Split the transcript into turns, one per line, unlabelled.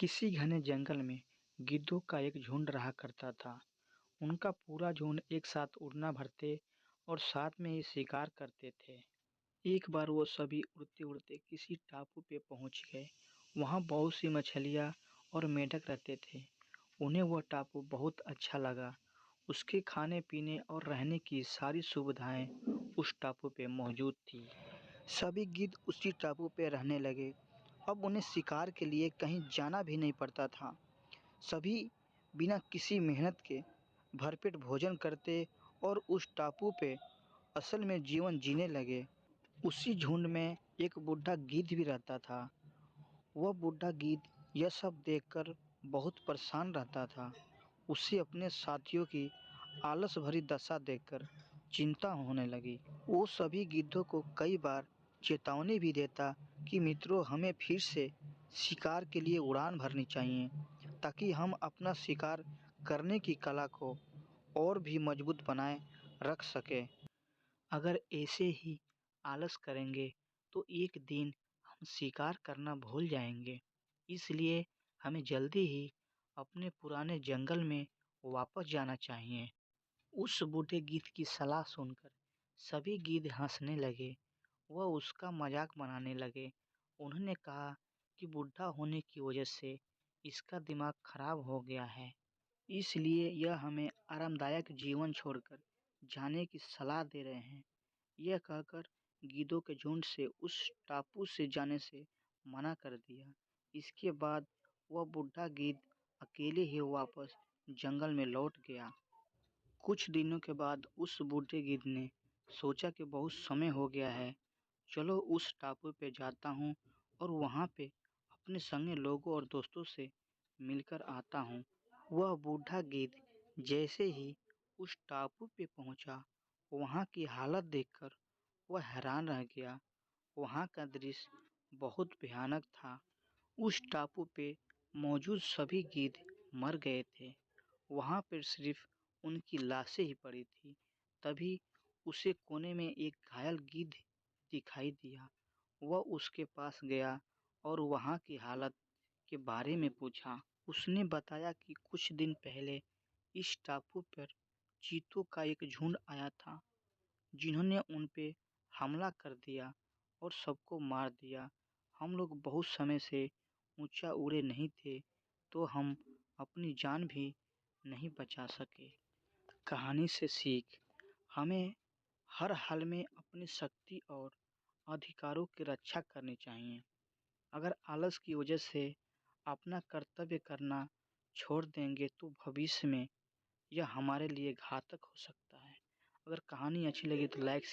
किसी घने जंगल में गिद्धों का एक झुंड रहा करता था। उनका पूरा झुंड एक साथ उड़ना भरते और साथ में ही शिकार करते थे। एक बार वो सभी उड़ते-उड़ते किसी टापू पे पहुंच गए। वहां बहुत सी मछलियां और मेंढक रहते थे। उन्हें वह टापू बहुत अच्छा लगा। उसके खाने-पीने और रहने की सारी सुविधाएं उस टापू पे मौजूद थी। सभी गिद्ध उसी टापू पे रहने लगे। अब उन्हें शिकार के लिए कहीं जाना भी नहीं पड़ता था। सभी बिना किसी मेहनत के भरपेट भोजन करते और उस टापू पे असल में जीवन जीने लगे। उसी झुंड में एक बूढ़ा गिद्ध भी रहता था। वह बूढ़ा गिद्ध यह सब देखकर बहुत परेशान रहता था। उसे अपने साथियों की आलस भरी दशा देखकर चिंता होने लगी। वो सभी गिद्धों को कई बार चेतावनी भी देता कि मित्रों, हमें फिर से शिकार के लिए उड़ान भरनी चाहिए ताकि हम अपना शिकार करने की कला को और भी मजबूत बनाए रख सके। अगर ऐसे ही आलस करेंगे तो एक दिन हम शिकार करना भूल जाएंगे। इसलिए हमें जल्दी ही अपने पुराने जंगल में वापस जाना चाहिए। उस बूढ़े गिद्ध की सलाह सुनकर सभी गिद्ध हंसने लगे। वह उसका मजाक बनाने लगे। उन्होंने कहा कि बूढ़ा होने की वजह से इसका दिमाग खराब हो गया है, इसलिए यह हमें आरामदायक जीवन छोड़कर जाने की सलाह दे रहे हैं। यह कहकर गिद्धों के झुंड से उस टापू से जाने से मना कर दिया। इसके बाद वह बूढ़ा गिद्ध अकेले ही वापस जंगल में लौट गया। कुछ दिनों के बाद उस बूढ़े गिद्ध ने सोचा कि बहुत समय हो गया है, चलो उस टापू पे जाता हूँ और वहाँ पे अपने संगे लोगों और दोस्तों से मिलकर आता हूँ। वह बूढ़ा गिद्ध जैसे ही उस टापू पे पहुँचा, वहाँ की हालत देखकर वह हैरान रह गया। वहाँ का दृश्य बहुत भयानक था। उस टापू पे मौजूद सभी गिद्ध मर गए थे। वहाँ पर सिर्फ उनकी लाशें ही पड़ी थी। तभी उसे कोने में एक घायल गिद्ध दिखाई दिया। वह उसके पास गया और वहाँ की हालत के बारे में पूछा। उसने बताया कि कुछ दिन पहले इस टापू पर चीतों का एक झुंड आया था, जिन्होंने उन पे हमला कर दिया और सबको मार दिया। हम लोग बहुत समय से ऊंचा उड़े नहीं थे, तो हम अपनी जान भी नहीं बचा सके। कहानी से सीख, हमें हर हाल में अपनी शक्ति और अधिकारों की रक्षा करनी चाहिए। अगर आलस की वजह से अपना कर्तव्य करना छोड़ देंगे तो भविष्य में यह हमारे लिए घातक हो सकता है। अगर कहानी अच्छी लगी तो लाइक शेयर